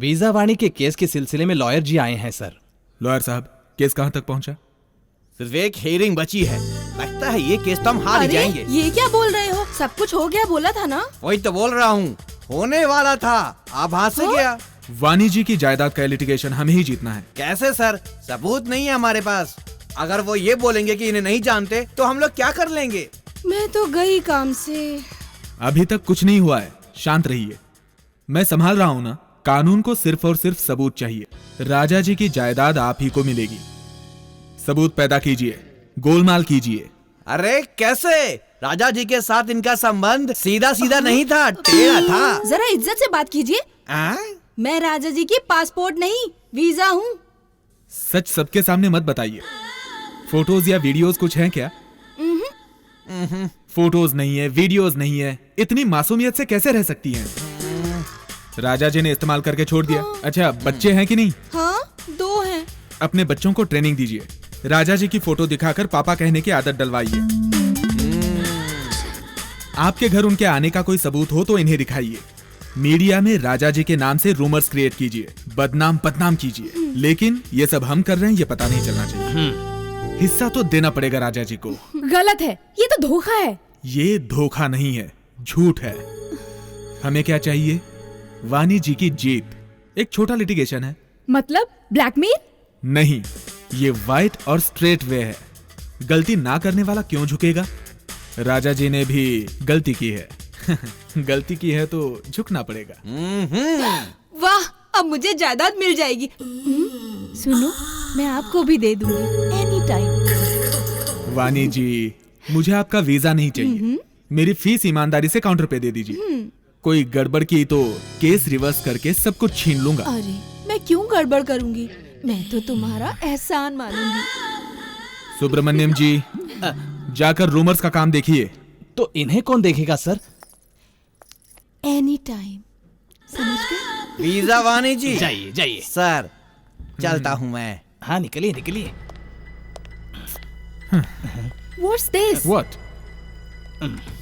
Visa वाणी के case के सिलसिले में लॉयर जी आए हैं सर। लॉयर साहब, केस कहाँ तक पहुंचा? सिर्फ एक हियरिंग बची है। लगता है ये केस तो हम हार ही अरे जाएंगे। ये क्या बोल रहे हो? सब कुछ हो गया बोला था ना। वही तो बोल रहा हूँ, होने वाला था, आप हाथ से गया। वानी जी की जायदाद का लिटिगेशन हमें ही जीतना है। कैसे सर? सबूत नहीं है हमारे पास। अगर वो ये बोलेंगे कि इन्हें नहीं जानते तो हम लोग क्या कर लेंगे? मैं तो गई काम से। अभी तक कुछ नहीं हुआ है, शांत रहिए। मैं संभाल रहा हूं ना। कानून को सिर्फ और सिर्फ सबूत चाहिए। राजा जी की जायदाद आप ही को मिलेगी। सबूत पैदा कीजिए, गोलमाल कीजिए। अरे कैसे? राजा जी के साथ इनका संबंध सीधा सीधा नहीं था, टेढ़ा था। जरा इज्जत से बात कीजिए। मैं राजा जी की पासपोर्ट नहीं, वीजा हूँ। सच सबके सामने मत बताइए। फोटोज या वीडियोस कुछ हैं क्या? फोटोज नहीं है, वीडियोस नहीं है, इतनी मासूमियत से कैसे रह सकती हैं? राजा जी ने इस्तेमाल करके छोड़ दिया। अच्छा, बच्चे हैं कि नहीं? हाँ, 2 हैं। अपने बच्चों को ट्रेनिंग दीजिए। राजा जी की फोटो दिखाकर पापा कहने की आदत डलवाइए। आपके घर उनके आने का कोई सबूत हो तो इन्हें दिखाइए। मीडिया में राजा जी के नाम से रूमर्स क्रिएट कीजिए, बदनाम कीजिए। लेकिन ये सब हम कर रहे हैं, ये पता नहीं चलना चाहिए। हिस्सा तो देना पड़ेगा राजा जी को। गलत है, ये तो धोखा है। ये धोखा नहीं है, झूठ है। हमें क्या चाहिए? वानी जी की जीत। एक छोटा लिटिगेशन है। मतलब ब्लैकमेल? नहीं, ये वाइट और स्ट्रेट वे है। गलती ना करने वाला क्यों झुकेगा? राजा जी ने भी गलती की है। गलती की है तो झुकना पड़ेगा। वाह, अब मुझे जायदाद मिल जाएगी। सुनो, मैं आपको भी दे दूंगी एनी टाइम। वानी जी, मुझे आपका वीजा नहीं चाहिए। मेरी फीस ईमानदारी से काउंटर पे दे दीजिए। कोई गड़बड़ की तो केस रिवर्स करके सब कुछ छीन लूंगा। अरे मैं क्यों गड़बड़ करूंगी? मैं तो तुम्हारा एहसान मानूंगी। सुब्रमण्यम जी, जाकर रूमर्स का काम देखिए। तो इन्हें कौन देखेगा सर? एनी टाइम, समझ गए? वीजा वानी जी, जाइए जाइए। सर चलता हूँ मैं। हाँ, निकलिए निकलिए। What's this? What?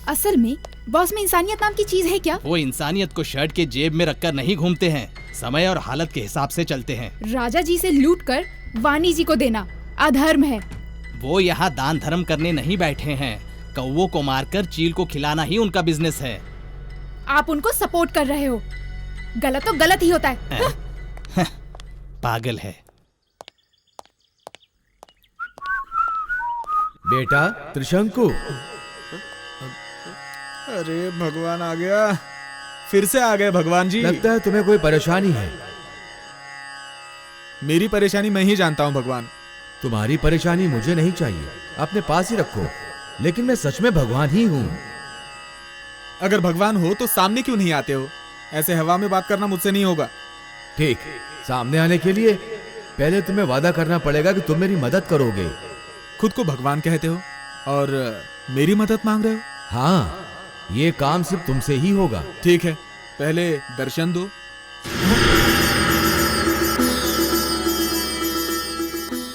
असल में बॉस में इंसानियत नाम की चीज है क्या? वो इंसानियत को शर्ट के जेब में रखकर नहीं घूमते हैं, समय और हालत के हिसाब से चलते हैं। राजा जी से लूट कर वानी जी को देना अधर्म है। वो यहाँ दान धर्म करने नहीं बैठे हैं। कौवों को मारकर चील को खिलाना ही उनका बिजनेस है। आप उनको सपोर्ट कर रहे हो। गलत तो गलत ही होता है। पागल है। बेटा त्रिशंकु। अरे भगवान आ गया, फिर से आ गए भगवान जी। लगता है तुम्हें कोई परेशानी है। मेरी परेशानी मैं ही जानता हूँ भगवान। तुम्हारी परेशानी मुझे नहीं चाहिए, अपने पास ही रखो। लेकिन मैं सच में भगवान ही हूँ। अगर भगवान हो तो सामने क्यों नहीं आते हो? ऐसे हवा में बात करना मुझसे नहीं होगा। ठीक, सामने आने के लिए पहले तुम्हें वादा करना पड़ेगा कि तुम मेरी मदद करोगे। खुद को भगवान कहते हो और मेरी मदद मांग रहे हो? हाँ, ये काम सिर्फ तुमसे ही होगा। ठीक है, पहले दर्शन दो।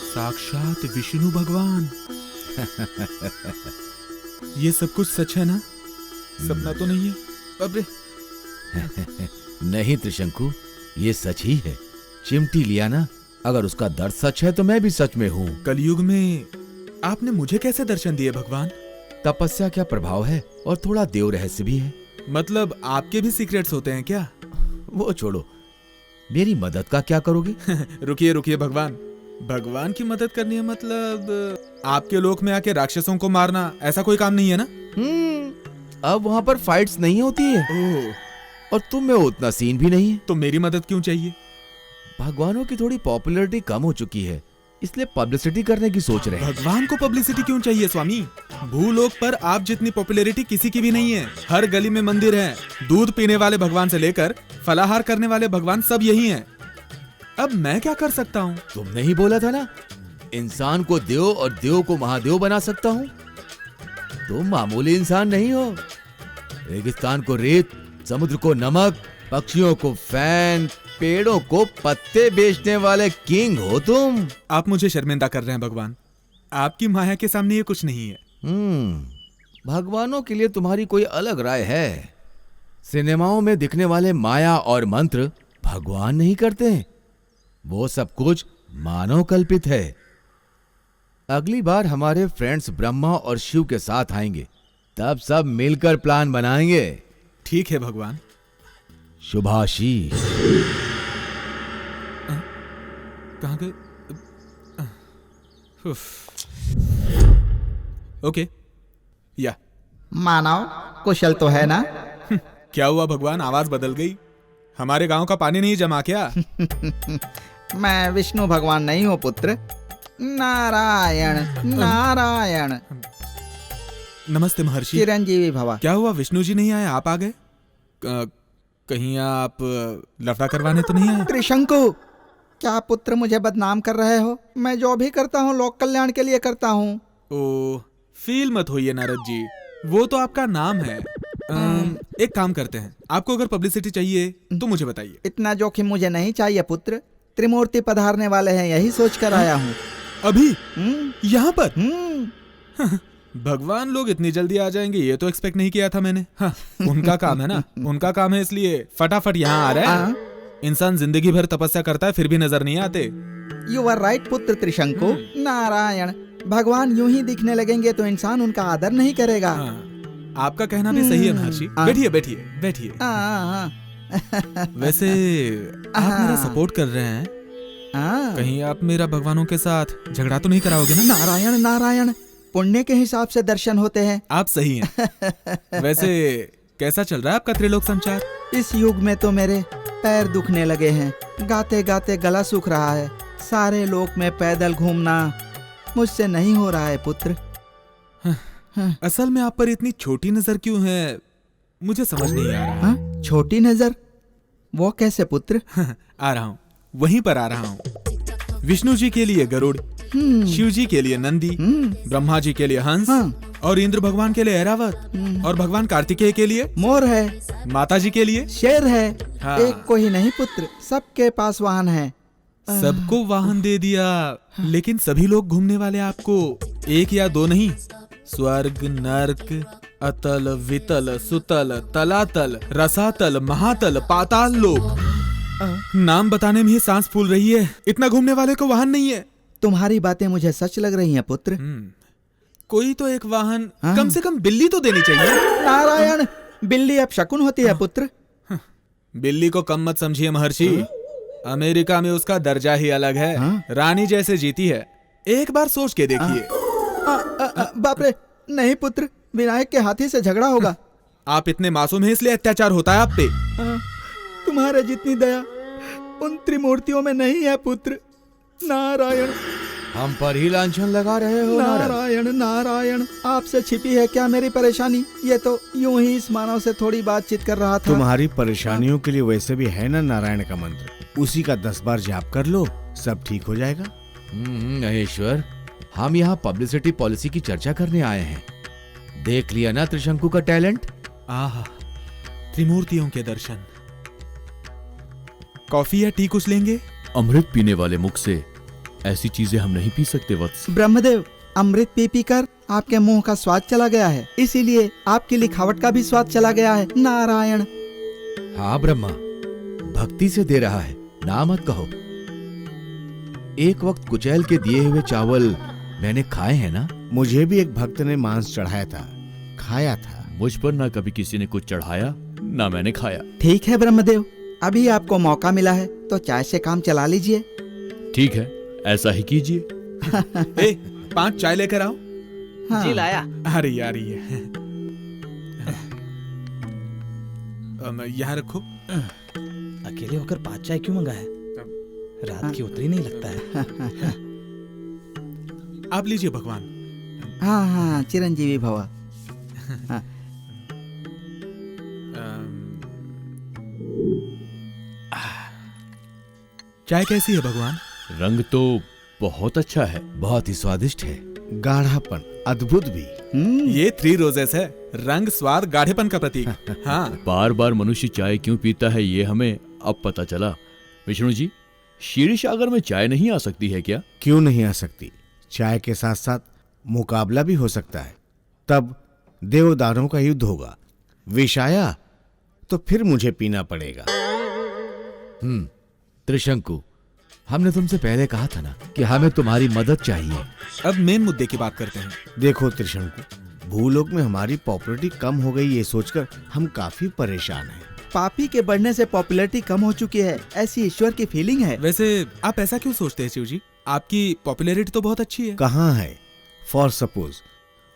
साक्षात विष्णु भगवान। ये सब कुछ सच है ना? सपना तो नहीं है? अबे नहीं त्रिशंकु, ये सच ही है। चिमटी लिया ना? अगर उसका दर्द सच है तो मैं भी सच में हूँ। कलयुग में आपने मुझे कैसे दर्शन दिए भगवान? तपस्या क्या प्रभाव है, और थोड़ा देव रहस्य भी है। मतलब आपके भी सीक्रेट्स होते हैं क्या? वो छोड़ो, मेरी मदद का क्या करोगे? रुकिए रुकिए भगवान। भगवान की मदद करनी है मतलब आपके लोक में आके राक्षसों को मारना, ऐसा कोई काम नहीं है ना? अब वहाँ पर फाइट्स नहीं होती है। ओह, और तुम में उतना सीन भी नहीं है। तो मेरी मदद क्यों चाहिए? भगवानों की थोड़ी पॉपुलैरिटी कम हो चुकी है, इसलिए पब्लिसिटी करने की सोच रहे हैं। भगवान को पब्लिसिटी क्यों चाहिए स्वामी? भूलोक पर आप जितनी पॉपुलैरिटी किसी की भी नहीं है। हर गली में मंदिर है। दूध पीने वाले भगवान से लेकर फलाहार करने वाले भगवान सब यही हैं। अब मैं क्या कर सकता हूँ? तुमने ही बोला था ना, इंसान को देव और देव को महादेव बना सकता हूँ। तुम मामूली इंसान नहीं हो। रेगिस्तान को रेत, समुद्र को नमक, पक्षियों को फैन, पेड़ों को पत्ते बेचने वाले किंग हो तुम। आप मुझे शर्मिंदा कर रहे हैं भगवान। आपकी माया के सामने ये कुछ नहीं है। भगवानों के लिए तुम्हारी कोई अलग राय है। सिनेमाओं में दिखने वाले माया और मंत्र भगवान नहीं करते हैं, वो सब कुछ मानव कल्पित है। अगली बार हमारे फ्रेंड्स ब्रह्मा और शिव के साथ आएंगे, तब सब मिलकर प्लान बनाएंगे। ठीक है भगवान। शुभाशीष। कहाँ गए? ओके, या मानव कुशल तो है ना? क्या हुआ भगवान, आवाज बदल गई? हमारे गांव का पानी नहीं जमा क्या? मैं विष्णु भगवान नहीं हूँ पुत्र। नारायण नारायण। नमस्ते महर्षि। चिरंजीवी भवा। क्या हुआ, विष्णु जी नहीं आए, आप आ गए? कहीं आप लफड़ा करवाने तो नहीं आए? त्रिशंकु, क्या पुत्र मुझे बदनाम कर रहे हो? मैं जो भी करता हूँ लोक कल्याण के लिए करता हूँ। ओ, फील मत होइए नारद जी, वो तो आपका नाम है। एक काम करते हैं, आपको अगर पब्लिसिटी चाहिए तो मुझे बताइए। इतना जोखिम मुझे नहीं चाहिए पुत्र। त्रिमूर्ति पधारने वाले हैं, यही सोच कर आया हूँ। अभी हम्म, यहाँ पर? हम्म। भगवान लोग इतनी जल्दी आ जाएंगे ये तो एक्सपेक्ट नहीं किया था मैंने। हाँ, उनका काम है ना, उनका काम है, इसलिए फटाफट यहाँ आ रहे हैं। इंसान जिंदगी भर तपस्या करता है फिर भी नजर नहीं आते। यू आर राइट पुत्र त्रिशंकु। नारायण, भगवान यूं ही दिखने लगेंगे तो इंसान उनका आदर नहीं करेगा। हाँ, आपका कहना भी सही है महर्षि। बैठिए बैठिए बैठिए। वैसे आप मेरा सपोर्ट कर रहे हैं, कहीं आप मेरा भगवानों के साथ झगड़ा तो नहीं कराओगे ना? नारायण नारायण, पुण्य के हिसाब से दर्शन होते हैं। आप सही हैं। वैसे कैसा चल रहा है आपका त्रिलोक संचार? इस युग में तो मेरे पैर दुखने लगे हैं, गाते गाते गला सूख रहा है। सारे लोक में पैदल घूमना मुझसे नहीं हो रहा है पुत्र। असल में आप पर इतनी छोटी नजर क्यों है मुझे समझ नहीं आ रहा। हाँ? छोटी नजर? वो कैसे पुत्र? आ रहा हूँ, वहीं पर आ रहा हूँ। विष्णु जी के लिए गरुड़, शिव जी के लिए नंदी, ब्रह्मा जी के लिए हंस, और इंद्र भगवान के लिए ऐरावत, और भगवान कार्तिकेय के लिए मोर है, माता जी के लिए शेर है। हाँ। एक को ही नहीं पुत्र, सबके पास वाहन है। सबको वाहन दे दिया, लेकिन सभी लोग घूमने वाले आपको एक या दो नहीं, स्वर्ग, नर्क, अतल, वितल, सुतल, तलातल, रसातल, महातल, पाताल लोक, नाम बताने में ही सांस फूल रही है, इतना घूमने वाले को वाहन नहीं है। तुम्हारी बातें मुझे सच लग रही हैं पुत्र। कोई तो एक वाहन कम से कम बिल्ली तो देनी चाहिए। नारायण, बिल्ली अब शकुन होती है पुत्र। बिल्ली को कम मत समझिए महर्षि, अमेरिका में उसका दर्जा ही अलग है। रानी जैसे जीती है, एक बार सोच के देखिए। बाप रे, नहीं पुत्र, विनायक के हाथी से झगड़ा होगा। आप इतने मासूम हैं इसलिए अत्याचार होता है आप पे। तुम्हारे जितनी दया उन त्रिमूर्तियों में नहीं है पुत्र। नारायण, हम पर ही लांछन लगा रहे हो नारद? नारायण नारायण, आपसे छिपी है क्या मेरी परेशानी? ये तो यूं ही इस मानव से थोड़ी बातचीत कर रहा था। तुम्हारी परेशानियों के लिए वैसे भी है ना नारायण का मंत्र, उसी का 10 बार जाप कर लो, सब ठीक हो जाएगा। महेश्वर, हम यहाँ पब्लिसिटी पॉलिसी की चर्चा करने आए हैं। देख लिया ना त्रिशंकु का टैलेंट? आहा, त्रिमूर्तियों के दर्शन। कॉफी या टी कुछ लेंगे? अमृत पीने वाले मुख से ऐसी चीजें हम नहीं पी सकते वत्स। ब्रह्मदेव, अमृत पी पी कर आपके मुंह का स्वाद चला गया है, इसीलिए आपकी लिखावट का भी स्वाद चला गया है। नारायण। हाँ ब्रह्मा, भक्ति से दे रहा है, ना मत कहो। एक वक्त कुचैल के दिए हुए चावल मैंने खाए हैं ना? मुझे भी एक भक्त ने मांस चढ़ाया था, खाया था। मुझ पर ना कभी किसी ने कुछ चढ़ाया, ना मैंने खाया। ठीक है ब्रह्मदेव, अभी आपको मौका मिला है तो चाय से काम चला लीजिए। ठीक है, ऐसा ही कीजिए। ए, 5 चाय लेकर आओ। हाँ। जी लाया। अरे यार ये यहाँ रखो। अकेले होकर 5 चाय क्यों मंगाया? रात की उतरी नहीं लगता है। आप लीजिए भगवान। हाँ हाँ, चिरंजीवी भवा। हाँ। चाय कैसी है भगवान? रंग तो बहुत अच्छा है, बहुत ही स्वादिष्ट है। गाढ़ापन अद्भुत भी। ये 3 रोजेस है, रंग, स्वाद, गाढ़ेपन का प्रतीक। हाँ। बार बार मनुष्य चाय क्यों पीता है ये हमें अब पता चला। विष्णु जी, क्षीर सागर में चाय नहीं आ सकती है क्या? क्यों नहीं आ सकती? चाय के साथ साथ मुकाबला भी हो सकता है, तब देवदानों का युद्ध होगा। विष आया तो फिर मुझे पीना पड़ेगा। त्रिशंकु, हमने तुमसे पहले कहा था ना कि हमें तुम्हारी मदद चाहिए। अब मेन मुद्दे की बात करते हैं। देखो त्रिशंकु, भूलोक में हमारी पॉपुलैरिटी कम हो गई, ये सोचकर हम काफी परेशान हैं। पापी के बढ़ने से पॉपुलैरिटी कम हो चुकी है, ऐसी ईश्वर की फीलिंग है। वैसे आप ऐसा क्यों सोचते हैं शिव जी? आपकी पॉपुलैरिटी तो बहुत अच्छी है। कहाँ है? फॉर सपोज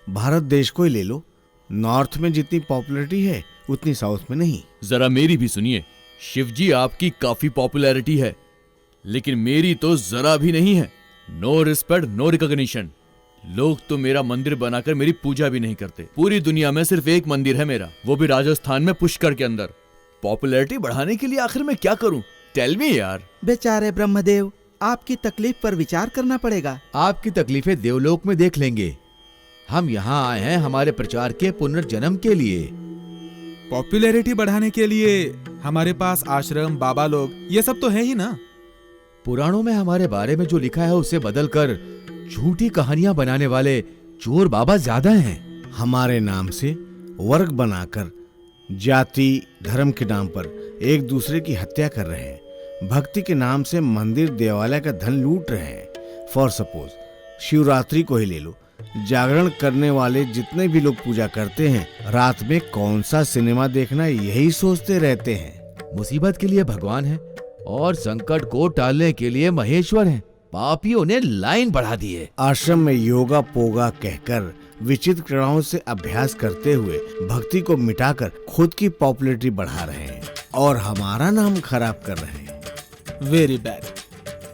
भारत देश को ही ले लो, नॉर्थ में जितनी पॉपुलैरिटी है उतनी साउथ में नहीं। जरा मेरी भी सुनिए। शिवजी, आपकी काफी पॉपुलैरिटी है, लेकिन मेरी तो जरा भी नहीं है। No respect, no recognition. लोग तो मेरा मंदिर बनाकर मेरी पूजा भी नहीं करते। पूरी दुनिया में सिर्फ एक मंदिर है मेरा, वो भी राजस्थान में पुष्कर के अंदर। पॉपुलैरिटी बढ़ाने के लिए आखिर मैं क्या करूं? टेल मी यार। बेचारे ब्रह्मदेव, आपकी तकलीफ पर विचार करना पड़ेगा। आपकी तकलीफें देवलोक में देख लेंगे। हम यहाँ आए हैं हमारे प्रचार के पुनर्जन्म के लिए। पॉपुलैरिटी बढ़ाने के लिए हमारे पास आश्रम, बाबा लोग, ये सब तो है ही ना। पुराणों में हमारे बारे में जो लिखा है उसे बदलकर झूठी कहानियां बनाने वाले चोर बाबा ज्यादा हैं। हमारे नाम से वर्ग बनाकर जाति धर्म के नाम पर एक दूसरे की हत्या कर रहे हैं। भक्ति के नाम से मंदिर देवालय का धन लूट रहे हैं। फॉर सपोज शिवरात्रि को ही ले लो, जागरण करने वाले जितने भी लोग पूजा करते हैं, रात में कौन सा सिनेमा देखना यही सोचते रहते हैं। मुसीबत के लिए भगवान है और संकट को टालने के लिए महेश्वर है। पापियों ने लाइन बढ़ा दी है। आश्रम में योगा पोगा कहकर विचित्र क्रीड़ाओं से अभ्यास करते हुए भक्ति को मिटाकर खुद की पॉपुलैरिटी बढ़ा रहे हैं और हमारा नाम खराब कर रहे हैं। Very bad.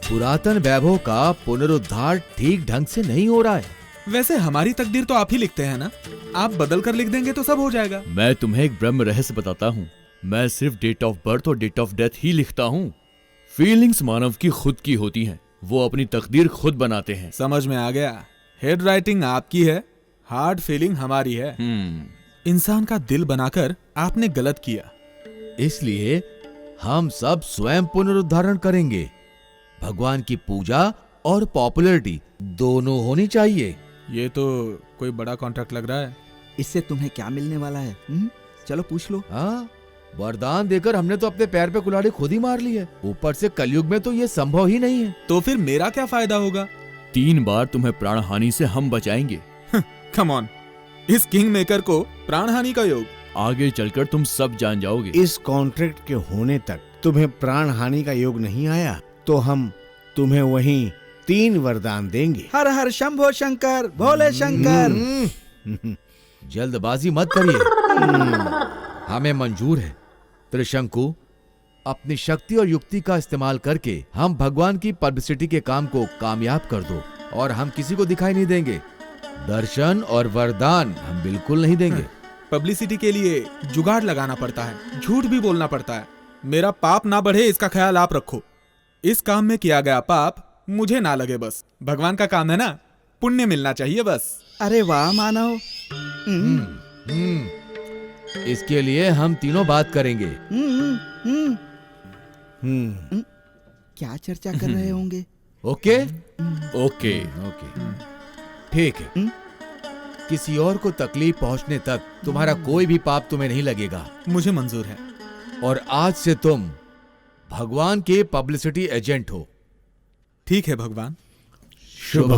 पुरातन वैभव का पुनरुद्धार ठीक ढंग से नहीं हो रहा है। वैसे हमारी तकदीर तो आप ही लिखते हैं ना, आप बदल कर लिख देंगे तो सब हो जाएगा। मैं तुम्हें एक ब्रह्म रहस्य बताता हूँ। मैं सिर्फ डेट ऑफ बर्थ और डेट ऑफ डेथ ही लिखता हूँ। फीलिंग्स मानव की खुद की होती हैं, वो अपनी तकदीर खुद बनाते हैं। समझ में आ गया। हेड राइटिंग आपकी है, हार्ड फीलिंग हमारी है। इंसान का दिल बनाकर आपने गलत किया, इसलिए हम सब स्वयं पुनरुद्धारण करेंगे। भगवान की पूजा और पॉपुलैरिटी दोनों होनी चाहिए। ये तो कोई बड़ा कॉन्ट्रैक्ट लग रहा है। इससे तुम्हें क्या मिलने वाला है? चलो पूछ लो। हाँ, वरदान देकर हमने तो अपने पैर पे कुल्हाड़ी खुद ही मार ली है। ऊपर से कलयुग में तो ये संभव ही नहीं है। तो फिर मेरा क्या फायदा होगा? 3 बार तुम्हें प्राण हानि से हम बचाएंगे। कम ऑन, इस किंग मेकर को प्राण हानि का योग? आगे चलकर तुम सब जान जाओगे। इस कॉन्ट्रैक्ट के होने तक तुम्हें प्राण हानि का योग नहीं आया तो हम तुम्हें वहीं 3 वरदान देंगे। हर हर शंभो शंकर, भोले शंकर। जल्दबाजी मत करिए। हमें मंजूर है। त्रिशंकु, अपनी शक्ति और युक्ति का इस्तेमाल करके हम भगवान की पब्लिसिटी के काम को कामयाब कर दो और हम किसी को दिखाई नहीं देंगे। दर्शन और वरदान हम बिल्कुल नहीं देंगे। पब्लिसिटी के लिए जुगाड़ लगाना पड़ता है, झूठ भी बोलना पड़ता है। मेरा पाप ना बढ़े इसका ख्याल आप रखो। इस काम में किया गया पाप मुझे ना लगे बस। भगवान का काम है ना, पुण्य मिलना चाहिए बस। अरे वाह मानव। इसके लिए हम तीनों बात करेंगे। क्या चर्चा कर रहे होंगे? ओके ओके ओके, ठीक है। किसी और को तकलीफ पहुंचने तक तुम्हारा कोई भी पाप तुम्हें नहीं लगेगा। मुझे मंजूर है। और आज से तुम भगवान के पब्लिसिटी एजेंट हो। ठीक है भगवान। शुभ।